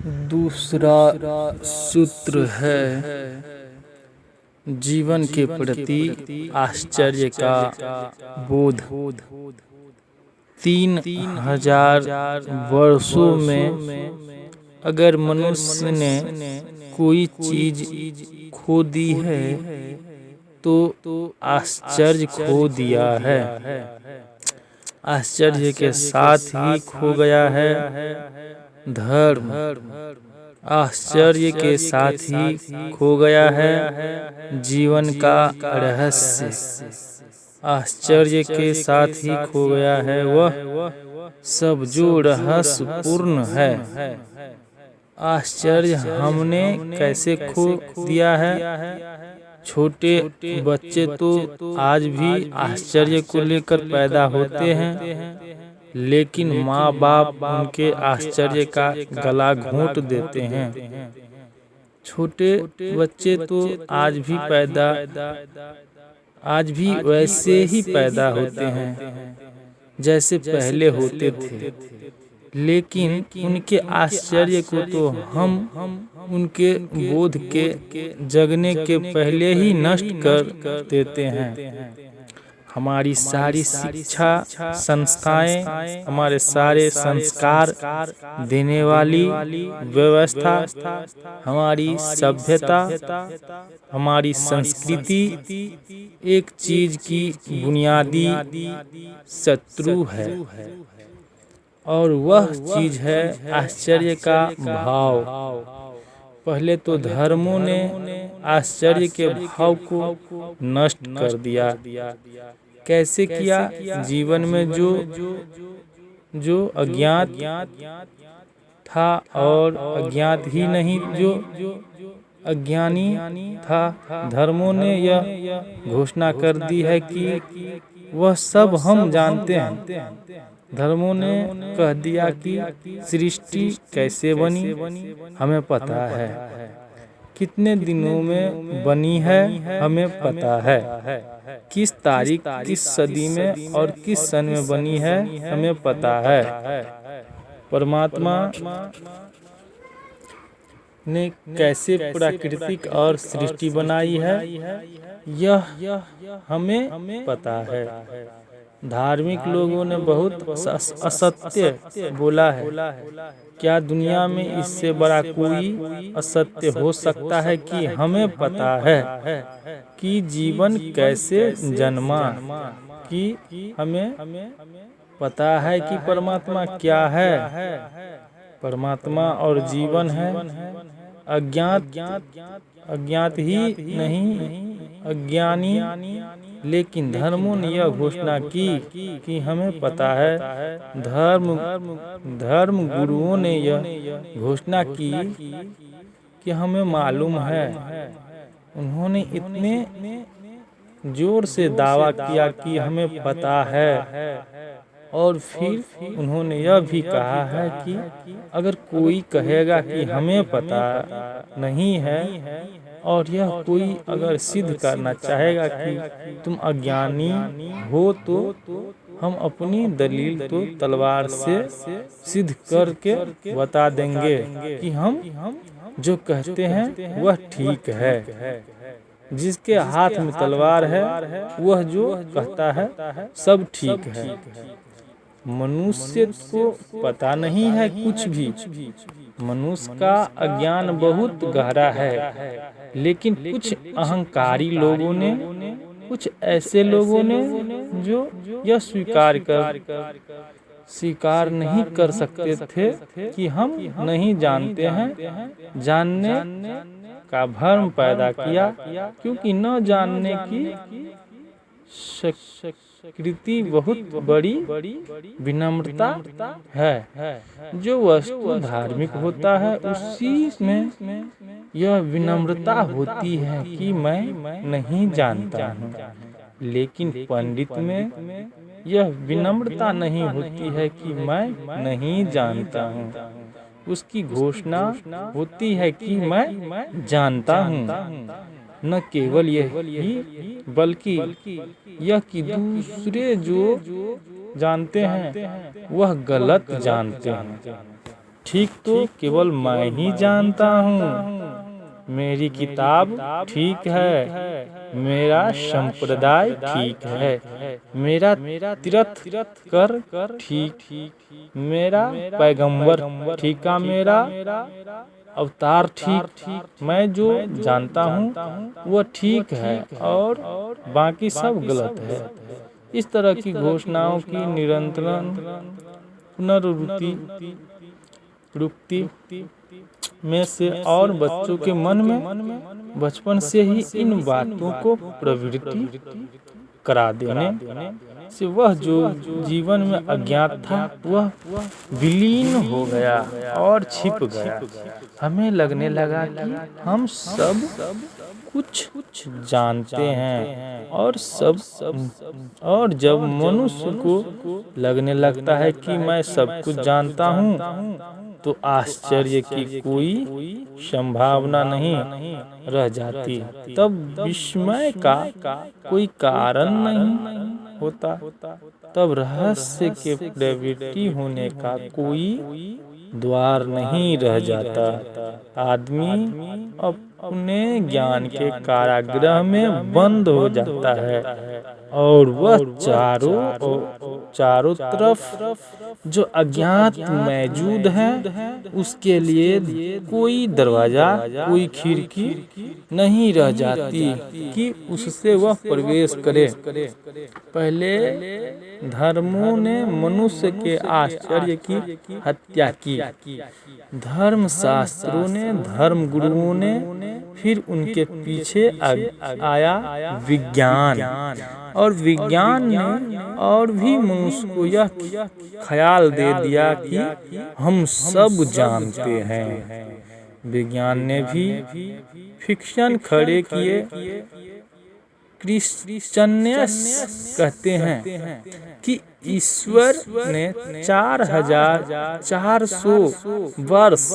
दूसरा सूत्र है जीवन के प्रति आश्चर्य का बोध। 3000 वर्षों में अगर मनुष्य ने कोई चीज खो दी है तो आश्चर्य खो दिया है। आश्चर्य के साथ ही खो गया है धर्म। आश्चर्य के साथ ही खो गया है जीवन का रहस्य। आश्चर्य के साथ ही खो गया है वह सब जो रहस्यपूर्ण है। आश्चर्य हमने कैसे खो दिया है? छोटे बच्चे तो आज भी आश्चर्य को लेकर पैदा होते हैं, लेकिन माँ बाप उनके आश्चर्य का गला घोंट देते हैं। छोटे बच्चे तो आज भी वैसे ही पैदा होते हैं जैसे पहले होते थे, लेकिन उनके आश्चर्य को तो हम उनके बोध के जगने के पहले ही नष्ट कर देते हैं। हमारी सारी शिक्षा संस्थाएं, हमारे सारे संस्कार देने वाली व्यवस्था, हमारी सभ्यता, हमारी संस्कृति एक चीज की बुनियादी शत्रु है, और वह चीज है आश्चर्य का भाव। पहले तो धर्मों ने आश्चर्य के भाव को नष्ट कर दिया। कैसे किया? जीवन में जो अज्ञात था और अज्ञात ही नहीं जो अज्ञानी था, धर्मों ने यह घोषणा कर दी है कि वह सब हम जानते हैं। धर्मों ने कह दिया कि सृष्टि कैसे बनी हमें पता है, कितने दिनों में बनी है हमें पता है, किस तारीख, किस सदी में और किस सन में बनी है हमें पता है। परमात्मा ने कैसे प्राकृतिक और सृष्टि बनाई है यह हमें पता है। धार्मिक लोगों ने बहुत असत्य बोला है। क्या दुनिया में इससे बड़ा कोई असत्य हो सकता है कि हमें पता है कि जीवन कैसे जन्मा, कि हमें पता है कि परमात्मा क्या है। परमात्मा और जीवन है। अज्ञात ही नहीं अज्ञानी, लेकिन धर्मों ने यह घोषणा की कि हमें पता है। धर्म गुरुओं ने यह घोषणा की कि हमें मालूम है। उन्होंने इतने जोर से दावा किया कि हमें पता है, और फिर उन्होंने यह भी कहा है कि अगर कोई कहेगा कि हमें पता नहीं है, और यह कोई अगर सिद्ध करना चाहेगा कि तुम अज्ञानी हो, तो हम अपनी दलील तो तलवार से सिद्ध करके बता देंगे कि हम जो कहते हैं वह ठीक है। जिसके हाथ में तलवार है वह जो कहता है सब ठीक है। मनुष्य को पता नहीं है कुछ भी। मनुष्य का अज्ञान बहुत गहरा है, लेकिन कुछ अहंकारी लोगों ने, कुछ ऐसे लोगों ने जो यह स्वीकार नहीं कर सकते थे कि हम नहीं जानते हैं, जानने का भ्रम पैदा किया, क्योंकि न जानने की कृति बहुत बड़ी विनम्रता है। जो वस्तु धार्मिक होता है उसी में यह विनम्रता होती है कि मैं नहीं जानता हूँ, लेकिन पंडित में यह विनम्रता नहीं होती है कि मैं नहीं जानता हूँ। उसकी घोषणा होती है कि मैं जानता हूँ। न केवल यही, बल्कि यह कि दूसरे जो जानते हैं वह गलत जानते हैं। ठीक तो केवल मैं ही जानता हूँ। मेरी किताब ठीक है, मेरा संप्रदाय ठीक है, मेरा तीर्थ कर ठीक, मेरा पैगंबर ठीका, मेरा अवतार ठीक, मैं जो जानता हूँ वह ठीक है और बाकी सब गलत है। इस तरह की घोषणाओं की निरंतर पुनरावृत्ति में से और बच्चों के मन में बचपन से ही इन बातों को प्रवृत्ति करा देने से वह जो जीवन में अज्ञात था वह विलीन हो गया और छिप गया। हमें लगने लगा कि हम सब कुछ जानते हैं और जब मनुष्य को लगने लगता है कि मैं सब कुछ जानता हूँ तो आश्चर्य की कोई संभावना नहीं रह जाती। तब विस्मय का कोई कारण नहीं होता, तब रहस्य के प्रवृत्ति होने का कोई द्वार नहीं रह जाता। आदमी अपने ज्ञान के कारागृह में बंद हो जाता है और वह चारों तरफ जो अज्ञात मौजूद है उसके लिए कोई दरवाजा, कोई खिड़की नहीं रह जाती कि उससे वह प्रवेश करे। पहले धर्मों ने मनुष्य के आश्चर्य की हत्या की, धर्म शास्त्रों ने, धर्म गुरुओं ने, फिर उनके पीछे आया विज्ञान, और विज्ञान ने और भी मनुष्य को यह ख्याल दे दिया कि हम सब जानते हैं। विज्ञान ने भी फिक्शन खड़े किए। क्रिश्चियन्स कहते हैं कि ईश्वर ने 4400 वर्ष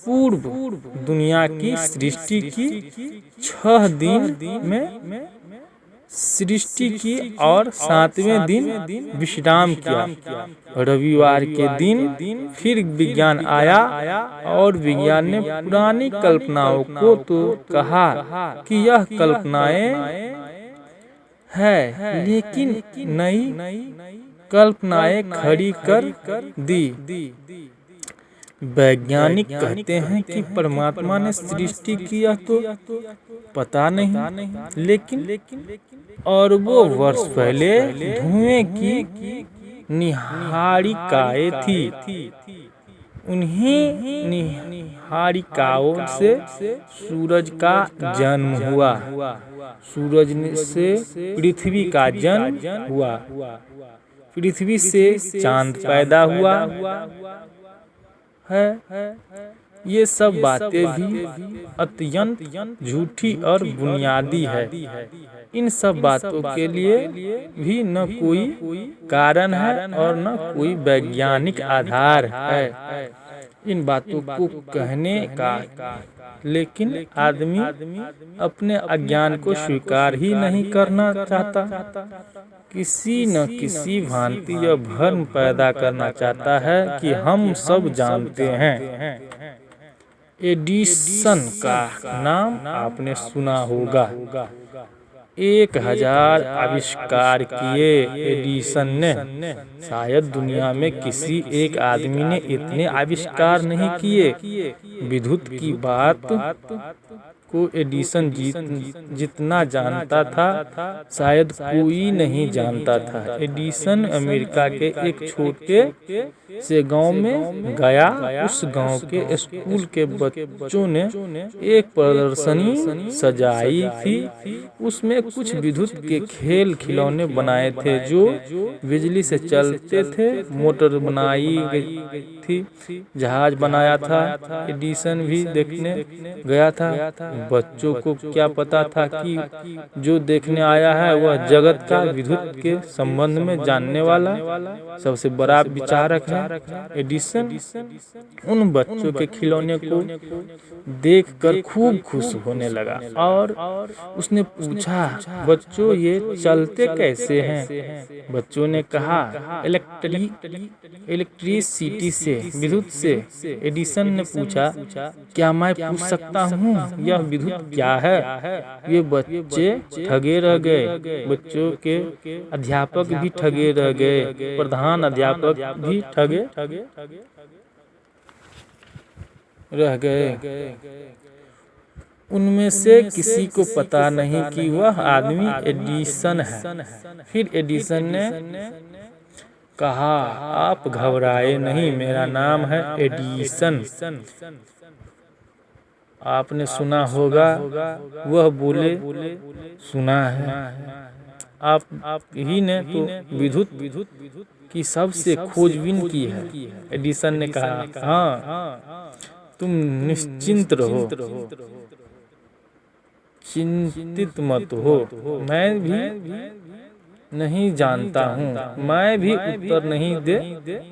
पूर्व दुनिया की सृष्टि की, 6 दिन में सृष्टि की और 7वें दिन विश्राम किया। रविवार के दिन फिर विज्ञान आया और विज्ञान ने पुरानी कल्पनाओं को तो कहा कि यह कल्पनाएं है, लेकिन नई कल्पनाएं खड़ी कर दी। वैज्ञानिक कहते हैं कि परमात्मा ने सृष्टि किया तो पता नहीं, लेकिन और वो वर्ष पहले धुएं की निहारिकाएं थी। उन्हीं निहारिकाओं से सूरज का जन्म हुआ, सूरज से पृथ्वी का जन्म हुआ, पृथ्वी से चांद पैदा हुआ है। ये सब बातें भी अत्यंत झूठी और बुनियादी है। इन सब बातों के लिए भी न कोई कारण है और न कोई वैज्ञानिक आधार है इन बातों को कहने का, लेकिन आदमी अपने अज्ञान को स्वीकार ही नहीं करना चाहता। किसी न किसी भांति यह भ्रम पैदा करना चाहता है कि हम सब जानते हैं। एडिसन का नाम आपने सुना होगा। 1000 आविष्कार किए एडिसन ने। शायद दुनिया में किसी एक आदमी ने इतने आविष्कार नहीं किए। विद्युत की बात को एडिसन जितना जानता था शायद कोई नहीं जानता था। एडिसन अमेरिका के एक छोटे से गांव में गया। उस गांव के स्कूल के बच्चों ने एक प्रदर्शनी सजाई थी। उसमें कुछ विद्युत के खेल खिलौने बनाए थे जो बिजली से चलते थे। मोटर बनाई गई थी, जहाज बनाया था। एडिसन भी देखने गया था। बच्चों को क्या पता था कि जो देखने आया है वह जगत का विद्युत के संबंध में जानने वाला सबसे बड़ा विचारक है। एडिसन उन बच्चों के खिलौने को देखकर खूब खुश होने लगा और उसने पूछा, बच्चों ये चलते कैसे हैं? बच्चों ने कहा, इलेक्ट्रिसिटी से, विद्युत से। एडिसन ने पूछा, क्या मैं पूछ सकता हूँ यह विद्युत क्या है? ये बच्चे ठगे रह गए। बच्चों के अध्यापक भी ठगे रह गए, प्रधान अध्यापक भी ठगे रह गए। उनमें से किसी को पता नहीं कि वह आदमी एडिसन है। फिर एडिसन ने कहा, आप घबराए नहीं, मेरा नाम है एडिसन। आपने सुना होगा। वह बोले, सुना है। आप ही ने तो विद्युत की सबसे खोजबीन की है। एडिसन ने कहा, हाँ, तुम निश्चिंत रहो, चिंतित मत हो। मैं भी नहीं जानता हूँ, मैं भी उत्तर नहीं दे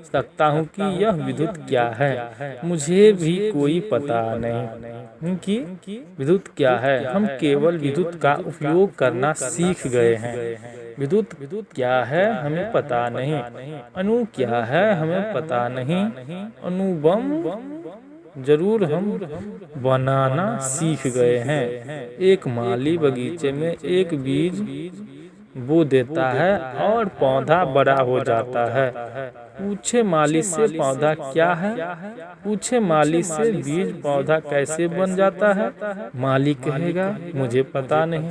सकता हूँ कि यह विद्युत क्या है। मुझे भी कोई पता नहीं कि विद्युत क्या है। हम केवल विद्युत का उपयोग करना सीख गए हैं। विद्युत क्या है हमें पता नहीं, अणु क्या है हमें पता नहीं, अणुबम जरूर हम बनाना सीख गए हैं। एक माली बगीचे में एक बीज बो देता है और पौधा बड़ा हो जाता है। पूछे माली से पौधा क्या है? पूछे माली से बीज पौधा कैसे बन जाता है? माली कहेगा, मुझे पता नहीं।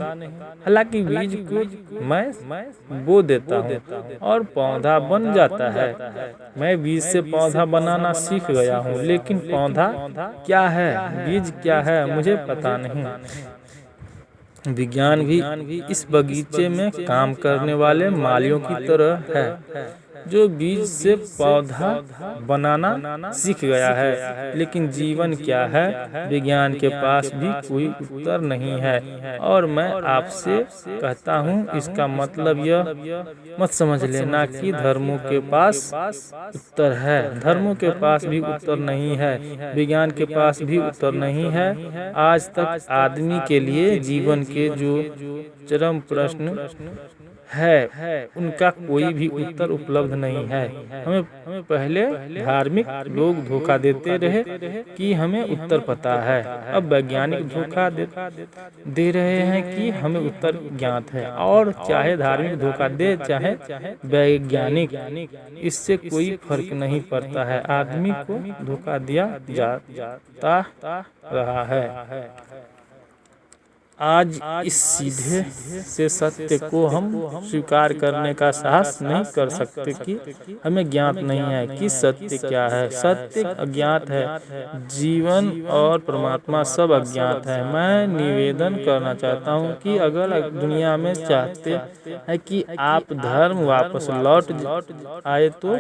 हालांकि बीज को मैं बो देता हूँ और पौधा बन जाता है। मैं बीज से पौधा बनाना सीख गया हूँ, लेकिन पौधा क्या है, बीज क्या है, मुझे पता नहीं। विज्ञान भी इस बगीचे में काम करने वाले मालियों की तरह है, जो बीज से पौधा बनाना सीख गया है। लेकिन जीवन क्या है, विज्ञान के पास भी कोई उत्तर नहीं है। और मैं आपसे कहता हूँ, इसका मतलब यह मत समझ लेना कि धर्मों के पास उत्तर है। धर्मों के पास भी उत्तर नहीं है, विज्ञान के पास भी उत्तर नहीं है। आज तक आदमी के लिए जीवन के जो चरम प्रश्न है उनका कोई भी उत्तर उपलब्ध नहीं है। हमें पहले धार्मिक लोग धोखा देते रहे कि हमें उत्तर पता है। अब वैज्ञानिक धोखा दे रहे हैं कि हमें उत्तर ज्ञात है। और चाहे धार्मिक धोखा दे चाहे वैज्ञानिक, इससे कोई फर्क नहीं पड़ता है। आदमी को धोखा दिया जाता रहा है। आज इस सीधे से सत्य को हम स्वीकार करने का साहस नहीं कर सकते कि हमें ज्ञात नहीं है कि सत्य क्या है। सत्य अज्ञात है, जीवन और परमात्मा सब अज्ञात है। मैं निवेदन करना चाहता हूँ कि अगर दुनिया में चाहते हैं कि आप धर्म वापस लौट आए तो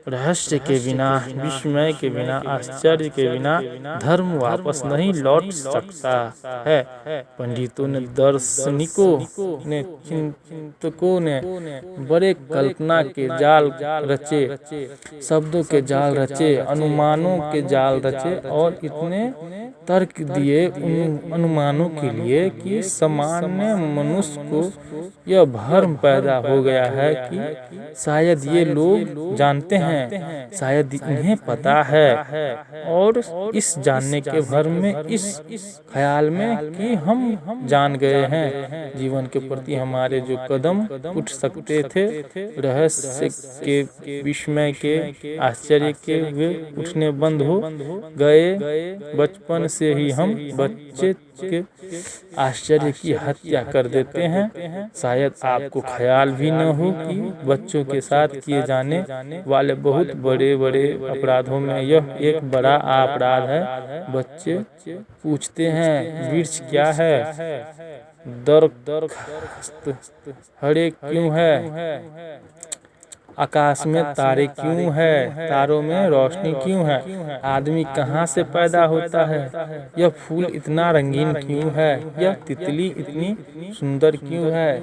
रहस्य के बिना, विस्मय के बिना, आश्चर्य के बिना धर्म वापस नहीं लौट सकता है। पंडितों ने, दार्शनिकों ने, चिंतकों ने बड़े कल्पना के जाल रचे, शब्दों के जाल रचे, अनुमानों के जाल रचे और इतने तर्क दिए उन अनुमानों के लिए कि सामान्य मनुष्य को यह भ्रम पैदा हो गया है कि शायद ये लोग जानते हैं, शायद इन्हें पता है। और इस जानने के भ्रम में, इस ख्याल में कि हम जान गए हैं, जीवन के प्रति हमारे जो कदम उठ सकते थे, रहस्य के, विस्मय के, आश्चर्य के, वे उठने बंद हो गए। बचपन से ही हम बच्चे के आश्चर्य की हत्या कर देते हैं। शायद आपको ख्याल भी न हो कि बच्चों के साथ किए जाने वाले बहुत बड़े बड़े अपराधों में यह एक बड़ा अपराध है। बच्चे पूछते हैं, वृक्ष क्या है, दरख्त हरे क्यों है, आकाश में तारे क्यों है, तारों में रोशनी क्यों है, आदमी कहाँ से पैदा होता है, यह फूल इतना रंगीन क्यों है, यह तितली इतनी सुंदर क्यों है।